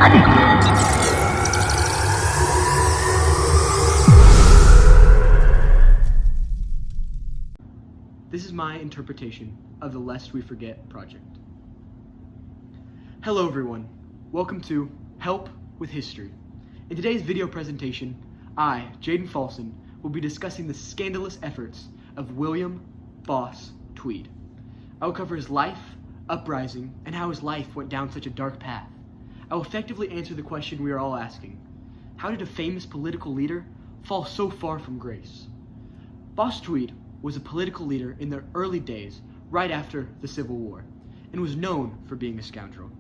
This is my interpretation of the Lest We Forget project. Hello everyone, welcome to Help with History. In today's video presentation, I, Jaden Falson, will be discussing the scandalous efforts of William Boss Tweed. I will cover his life, uprising, and how his life went down such a dark path. I will effectively answer the question we are all asking: how did a famous political leader fall so far from grace? Boss Tweed was a political leader in the early days, right after the Civil War, and was known for being a scoundrel.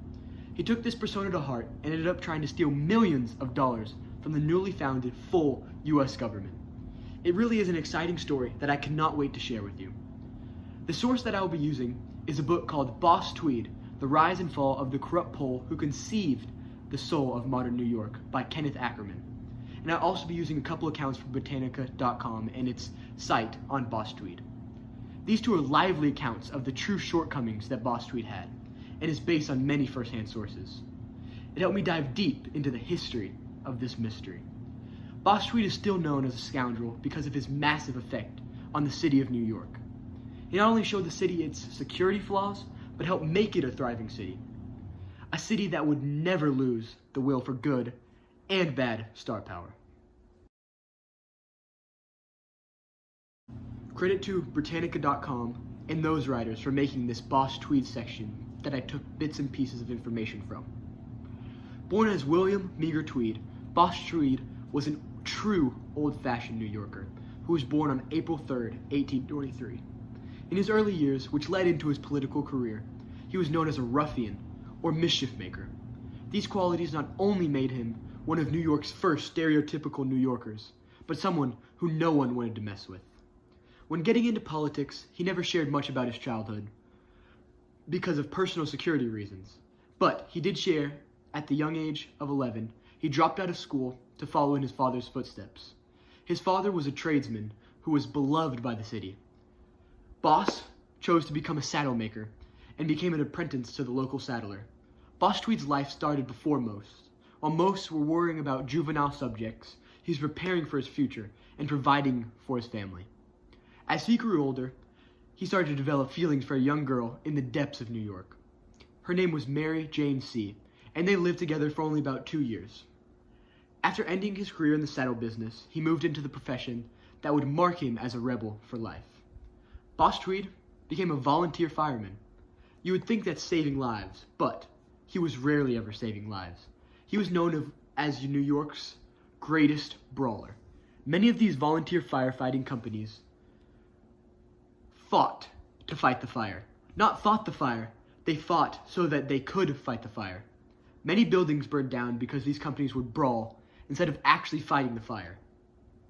He took this persona to heart and ended up trying to steal millions of dollars from the newly founded full US government. It really is an exciting story that I cannot wait to share with you. The source that I will be using is a book called Boss Tweed, The Rise and Fall of the Corrupt Pole Who Conceived the Soul of Modern New York by Kenneth Ackerman. And I'll also be using a couple accounts from Britannica.com and its site on Boss Tweed. These two are lively accounts of the true shortcomings that Boss Tweed had, and is based on many first-hand sources. It helped me dive deep into the history of this mystery. Boss Tweed is still known as a scoundrel because of his massive effect on the city of New York. He not only showed the city its security flaws, but helped make it a thriving city. A city that would never lose the will for good and bad star power. Credit to Britannica.com and those writers for making this Boss Tweed section that I took bits and pieces of information from. Born as William Meager Tweed, Boss Tweed was a true old-fashioned New Yorker who was born on April 3rd, 1823. In his early years, which led into his political career, he was known as a ruffian or mischief maker. These qualities not only made him one of New York's first stereotypical New Yorkers, but someone who no one wanted to mess with. When getting into politics, he never shared much about his childhood because of personal security reasons, but he did share at the young age of 11, he dropped out of school to follow in his father's footsteps. His father was a tradesman who was beloved by the city. Boss chose to become a saddle maker and became an apprentice to the local saddler. Boss Tweed's life started before most. While most were worrying about juvenile subjects, he was preparing for his future and providing for his family. As he grew older, he started to develop feelings for a young girl in the depths of New York. Her name was Mary Jane C., and they lived together for only about 2 years. After ending his career in the saddle business, he moved into the profession that would mark him as a rebel for life. Boss Tweed became a volunteer fireman. You would think that's saving lives, but he was rarely ever saving lives. He was known as New York's greatest brawler. Many of these volunteer firefighting companies fought to fight the fire. Not fought the fire, they fought so that they could fight the fire. Many buildings burned down because these companies would brawl instead of actually fighting the fire.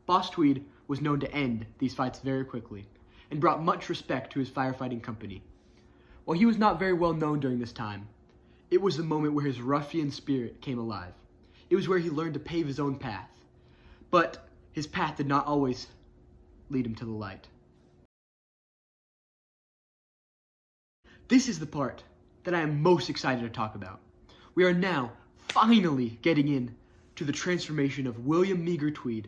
Boss Tweed was known to end these fights very quickly and brought much respect to his firefighting company. While he was not very well known during this time, it was the moment where his ruffian spirit came alive. It was where he learned to pave his own path, but his path did not always lead him to the light. This is the part that I am most excited to talk about. We are now finally getting in to the transformation of William Meager Tweed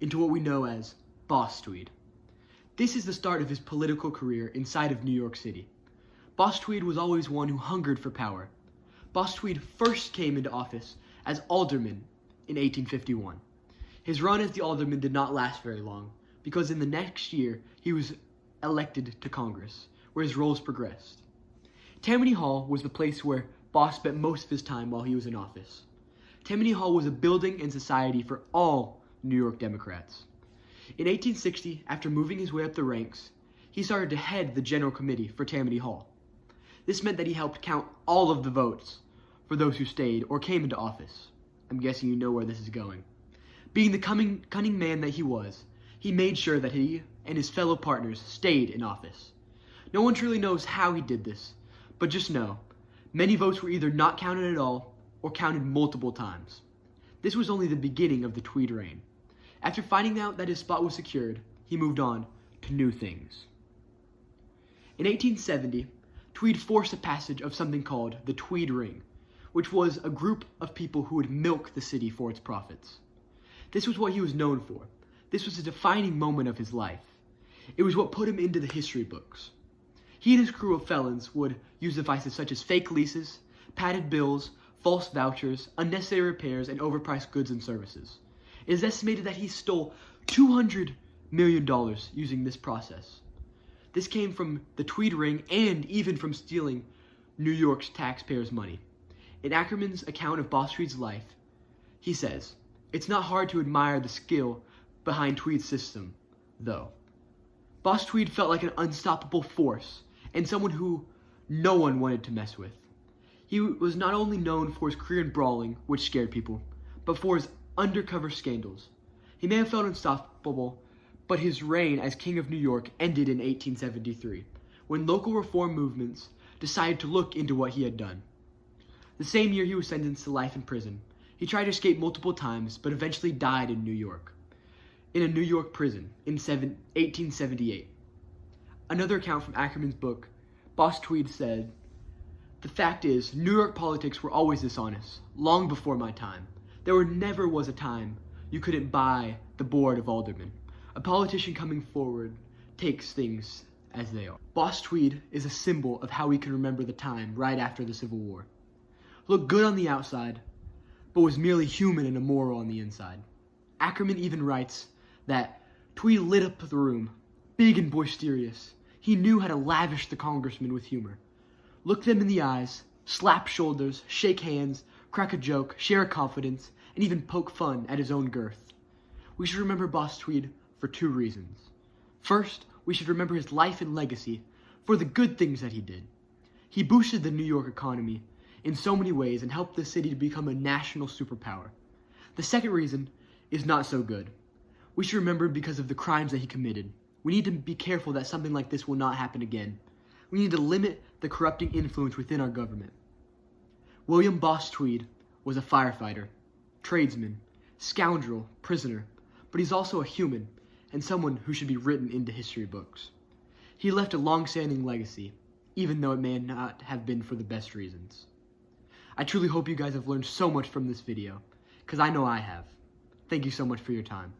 into what we know as Boss Tweed. This is the start of his political career inside of New York City. Boss Tweed was always one who hungered for power. Boss Tweed first came into office as alderman in 1851. His run as the alderman did not last very long, because in the next year he was elected to Congress, where his roles progressed. Tammany Hall was the place where Boss spent most of his time while he was in office. Tammany Hall was a building and society for all New York Democrats. In 1860, after moving his way up the ranks, he started to head the General Committee for Tammany Hall. This meant that he helped count all of the votes for those who stayed or came into office. I'm guessing you know where this is going. Being the cunning man that he was, he made sure that he and his fellow partners stayed in office. No one truly knows how he did this, but just know, many votes were either not counted at all or counted multiple times. This was only the beginning of the Tweed reign. After finding out that his spot was secured, he moved on to new things. In 1870, Tweed forced the passage of something called the Tweed Ring, which was a group of people who would milk the city for its profits. This was what he was known for. This was a defining moment of his life. It was what put him into the history books. He and his crew of felons would use devices such as fake leases, padded bills, false vouchers, unnecessary repairs, and overpriced goods and services. It is estimated that he stole $200 million using this process. This came from the Tweed ring and even from stealing New York's taxpayers' money. In Ackerman's account of Boss Tweed's life, he says, "It's not hard to admire the skill behind Tweed's system, though. Boss Tweed felt like an unstoppable force and someone who no one wanted to mess with. He was not only known for his career in brawling, which scared people, but for his undercover scandals. He may have felt unstoppable, but his reign as King of New York ended in 1873, when local reform movements decided to look into what he had done. The same year he was sentenced to life in prison. He tried to escape multiple times, but eventually died in New York, in a New York prison in 1878. Another account from Ackerman's book, Boss Tweed said, "The fact is, New York politics were always dishonest, long before my time. There never was a time you couldn't buy the board of aldermen. A politician coming forward takes things as they are." Boss Tweed is a symbol of how we can remember the time right after the Civil War. Looked good on the outside, but was merely human and immoral on the inside. Ackerman even writes that Tweed lit up the room, big and boisterous. He knew how to lavish the congressmen with humor. Look them in the eyes, slap shoulders, shake hands, crack a joke, share a confidence, and even poke fun at his own girth. We should remember Boss Tweed for two reasons. First, we should remember his life and legacy for the good things that he did. He boosted the New York economy in so many ways and helped the city to become a national superpower. The second reason is not so good. We should remember him because of the crimes that he committed. We need to be careful that something like this will not happen again. We need to limit the corrupting influence within our government. William Boss Tweed was a firefighter, tradesman, scoundrel, prisoner, but he's also a human and someone who should be written into history books. He left a long-standing legacy, even though it may not have been for the best reasons. I truly hope you guys have learned so much from this video, because I know I have. Thank you so much for your time.